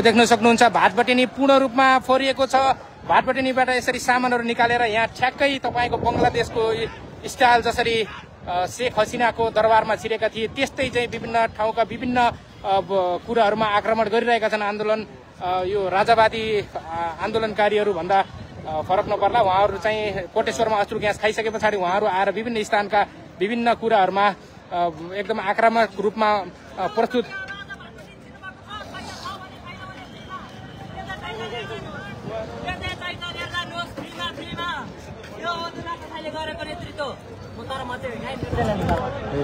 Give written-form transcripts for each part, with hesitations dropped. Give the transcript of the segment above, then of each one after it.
देख्न सक्नुहुन्छ भाटबटेनी पूर्ण रूपमा फोरिएको छ। भाटबटेनीबाट यसरी सामानहरू निकालेर यहाँ ठ्याक्कै तपाईँको बङ्गलादेशको स्टाइल जसरी शेख हसिनाको दरबारमा छिरेका थिए त्यस्तै चाहिँ विभिन्न ठाउँका विभिन्न कुराहरूमा आक्रमण गरिरहेका छन्। आन्दोलन यो राजावादी आन्दोलनकारीहरू भन्दा फरक नपर्ला। उहाँहरू चाहिँ कोटेश्वरमा अश्रु ग्यास खाइसके पछाडि उहाँहरू आएर विभिन्न स्थानका विभिन्न कुराहरूमा एकदम आक्रामक रूपमा प्रस्तुत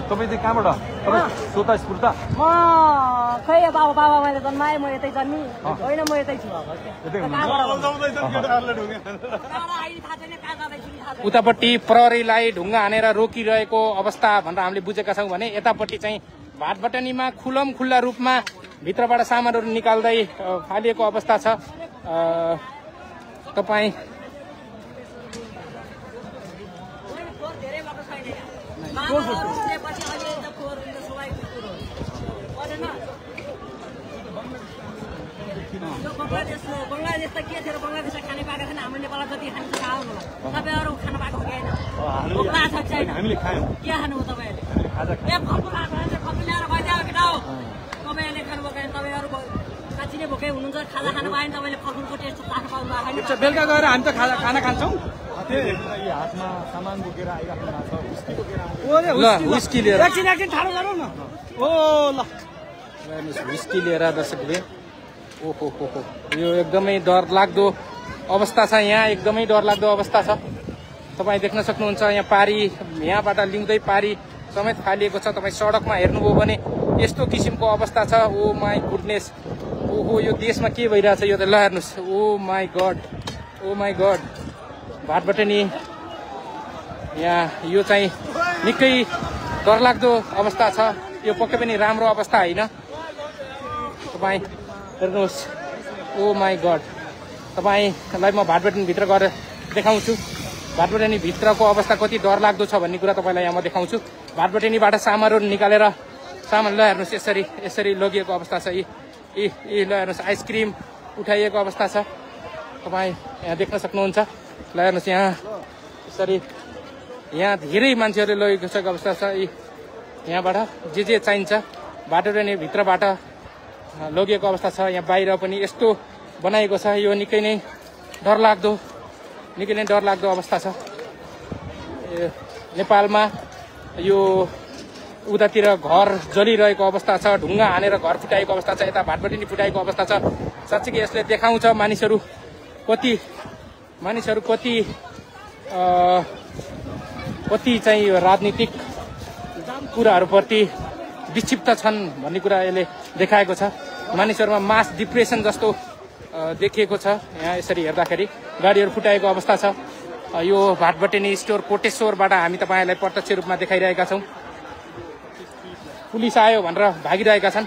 तपाईँ चाहिँ कहाँबाट स्वतः स्फूर्त? म खै बाबा मैले जन्माएँ, म यतै जन्मी होइन, म यतै छु। उतापट्टि प्रहरीलाई ढुङ्गा हानेर रोकिरहेको अवस्था भनेर हामीले बुझेका छौँ भने यतापट्टि चाहिँ भाटबटेनीमा खुल्ला रूपमा भित्रबाट सामानहरू निकाल्दै फालिएको अवस्था छ। तपाईँ बङ्गलादेश त के थियो र बङ्गलादेशमा खाने पाएको छैन, हाम्रो नेपालमा जति खाने खाओ होला। तपाईँहरू खानु पाएको छैन, हामीले खायौँ। के खानु हो तपाईँहरूले? खप्पु ल्याएर भइदियो केटा हो। तपाईँहरूले खानुभएको छैन, तपाईँहरू साँच्ची नै भोकै हुनुहुन्छ। खाजा खानु पाएन, तपाईँले फलफुलको टेस्ट चाख्नु पाउनु भएको छैन। बेलुका गएर हामी त खाना खान्छौँ। हातमा सामान बोकेर आइराख्नु भएको छ, विस्की लिएर एकछिन ठाडो गरौँ न। ओ ल विस्की लिएर दर्शकले ओहो यो एकदमै डरलाग्दो अवस्था छ। यहाँ एकदमै डरलाग्दो अवस्था छ। तपाईँ देख्न सक्नुहुन्छ यहाँ पारी यहाँबाट लिउँदै पारी समेत फालिएको छ। तपाईँ सडकमा हेर्नुभयो भने यस्तो किसिमको अवस्था छ। ओ माई गुडनेस, ओहो यो देशमा के भइरहेछ यो त ल हेर्नुहोस्। ओ माई गड भाटबटेनी यहाँ यो चाहिँ निकै डरलाग्दो अवस्था छ। यो पक्कै पनि राम्रो अवस्था होइन। तपाईँ हेर्नुहोस्, ओ माई गड। तपाईँलाई म भाटबटेनीभित्र गएर देखाउँछु। भाटबटेनी भित्रको अवस्था कति डरलाग्दो छ भन्ने कुरा तपाईँलाई यहाँ म देखाउँछु। भाटबटेनीबाट सामानहरू निकालेर सामान ल हेर्नुहोस् यसरी लगिएको अवस्था छ। यी ल हेर्नुहोस् आइसक्रिम उठाइएको अवस्था छ। तपाईँ यहाँ देख्न सक्नुहुन्छ। ल हेर्नुहोस् यहाँ यसरी यहाँ धेरै मान्छेहरूले लगेको अवस्था छ। यहाँबाट जे चाहिन्छ भाटबटेनी भित्रबाट लगिएको अवस्था छ। यहाँ बाहिर पनि यस्तो बनाएको छ। यो निकै नै डरलाग्दो अवस्था छ। नेपालमा यो उतातिर घर जलिरहेको अवस्था छ, ढुङ्गा हानेर घर फुटाएको अवस्था छ, यता भाटबटेनी फुटाएको अवस्था छ। साँच्चै यसले देखाउँछ मानिसहरू कति चाहिँ राजनीतिक कुराहरूप्रति विक्षिप्त छन् भन्ने कुरा यसले देखाएको छ। मानिसहरूमा मास डिप्रेसन जस्तो देखिएको छ। यहाँ यसरी हेर्दाखेरि गाडीहरू फुटाएको अवस्था छ। यो भाटबटेनी स्टोर कोटेश्वरबाट हामी तपाईँहरूलाई प्रत्यक्ष रूपमा देखाइरहेका छौँ। पुलिस आयो भनेर भागिरहेका छन्।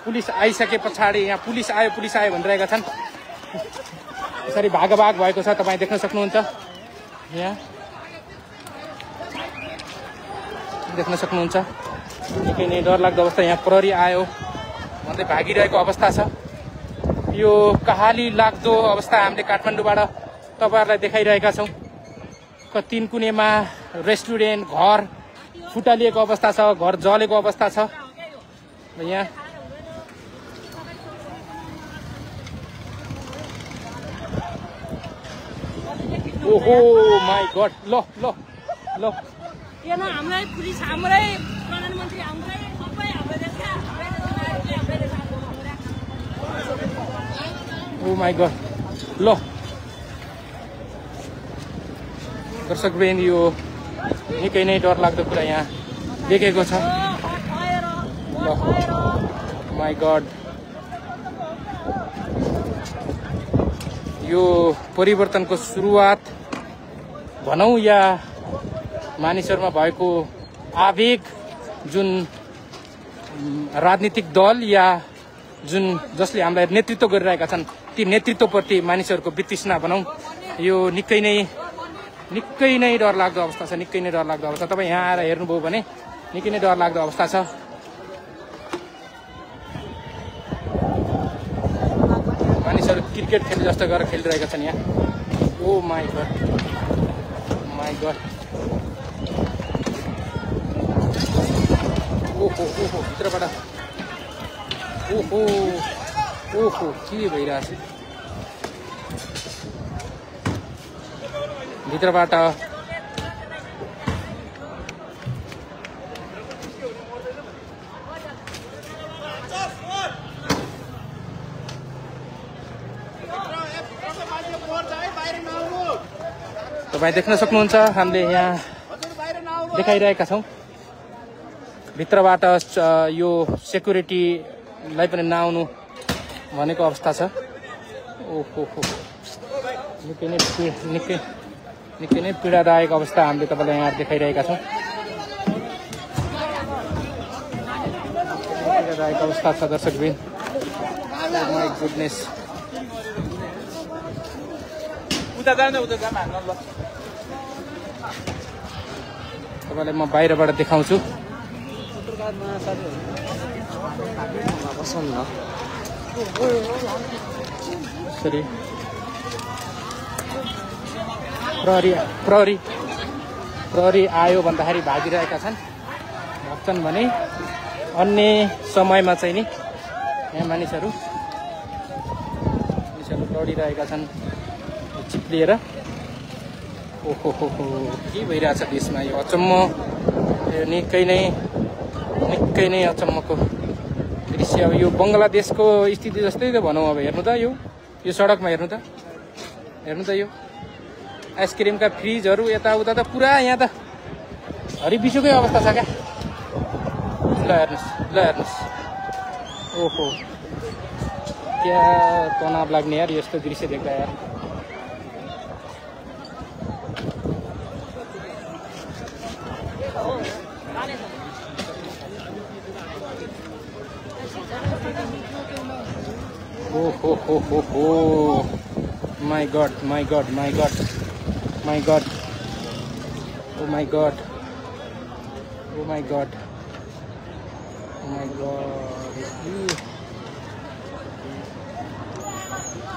पुलिस आइसके पछाडि यहाँ पुलिस आयो भनिरहेका छन्। यसरी भागभाग भएको छ। तपाईँ देख्न सक्नुहुन्छ। यहाँ देख्न सक्नुहुन्छ निकै नै डरलाग्दो अवस्था। यहाँ प्रहरी आयो भन्दै भागिरहेको अवस्था छ। यो कहाली लाग्दो अवस्था हामीले काठमाडौँबाट तपाईँहरूलाई देखाइरहेका छौँ। तीन कुनेमा रेस्टुरेन्ट घर फुटालिएको अवस्था छ, घर जलेको अवस्था छ। यहाँ ओहो माई गड ल हाम्रै पुलिस हाम्रै प्रधानमन्त्री हाम्रै सबै हाम्रै देशका ओ माई गड ल दर्शकवृन्द यो निकै नै डरलाग्दो कुरा यहाँ देखेको छ। ल माई गड यो परिवर्तनको सुरुवात भनौँ या मानिसहरूमा भएको आवेग जुन राजनीतिक दल या जुन जसले हामीलाई नेतृत्व गरिरहेका छन् ती नेतृत्वप्रति मानिसहरूको वितृष्णा भनौँ यो निकै नै डरलाग्दो अवस्था छ। निकै नै डरलाग्दो अवस्था। तपाईँ यहाँ आएर हेर्नुभयो भने निकै नै डरलाग्दो अवस्था छ। क्रिकेट खेले जस्तो गरेर खेलिरहेका छन् यहाँ। ओ माई गड ओहो भित्रबाट ओहो के भइरहेछ भित्रबाट। तपाईँ देख्न सक्नुहुन्छ हामीले यहाँ देखाइरहेका छौँ भित्रबाट यो सेक्युरिटीलाई पनि नआउनु भनेको अवस्था छ। ओहो निकै नै पीडादायक अवस्था हामीले तपाईँलाई यहाँ देखाइरहेका छौँ। पीडादायक अवस्था छ दर्शकबिन। माई गुडनेस तपाईँलाई म बाहिरबाट देखाउँछु। सरी प्रहरी आयो भन्दाखेरि भागिरहेका भाग्छन् भने अन्य समयमा चाहिँ नि यहाँ मानिसहरू दौडिरहेका छन् चिप्लिएर। ओहो के भइरहेछ देशमा यो अचम्म, निकै नै अचम्मको दृश्य। अब यो बङ्गलादेशको स्थिति जस्तै त भनौँ। अब हेर्नु त यो सडकमा हेर्नु त यो आइसक्रिमका फ्रिजहरू यताउता त पुरा यहाँ त हरिबिसोकै अवस्था छ क्या। ल हेर्नुहोस् ओहो क्या तनाव लाग्ने यार यस्तो दृश्य देख्दा यार। Oh, my God.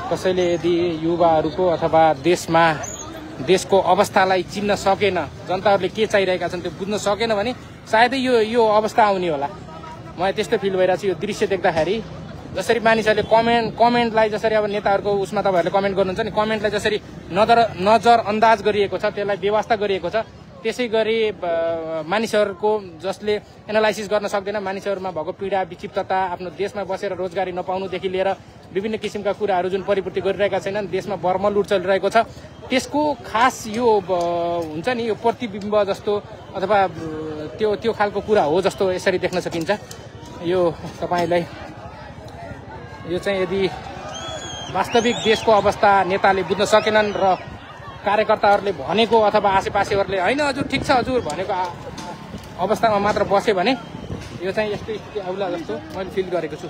कसैले यदि युवाहरूको अथवा देशको अवस्थालाई चिन्न सकेन, जनताहरूले के चाहिरहेका छन् त्यो बुझ्न सकेन भने सायदै यो अवस्था आउने होला। मलाई त्यस्तो फिल भइरहेको छ यो दृश्य देख्दाखेरि। जसरी मानिसहरूले कमेन्टलाई जसरी अब नेताहरूको उसमा तपाईँहरूले कमेन्ट गर्नुहुन्छ नि, कमेन्टलाई जसरी नजरअन्दाज गरिएको छ, त्यसलाई बेवास्ता गरिएको छ, त्यसै गरी मानिसहरूको जसले एनालाइसिस गर्न सक्दैन, मानिसहरूमा भएको पीडा विक्षिप्तता, आफ्नो देशमा बसेर रोजगारी नपाउनुदेखि लिएर विभिन्न किसिमका कुराहरू जुन परिपूर्ति गरिरहेका छैनन्, देशमा बर्मलुट चलिरहेको छ, त्यसको खास यो हुन्छ नि यो प्रतिबिम्ब जस्तो अथवा त्यो खालको कुरा हो जस्तो यसरी देख्न सकिन्छ। यो तपाईँलाई यो चाहिँ यदि वास्तविक देशको अवस्था नेताले बुझ्न सकेनन् र कार्यकर्ताहरूले भनेको अथवा आसेपासेहरूले होइन हजुर ठिक छ हजुर भनेको अवस्थामा मात्र बस्यो भने यो चाहिँ यस्तो स्थिति आउला जस्तो मैले फिल गरेको छु।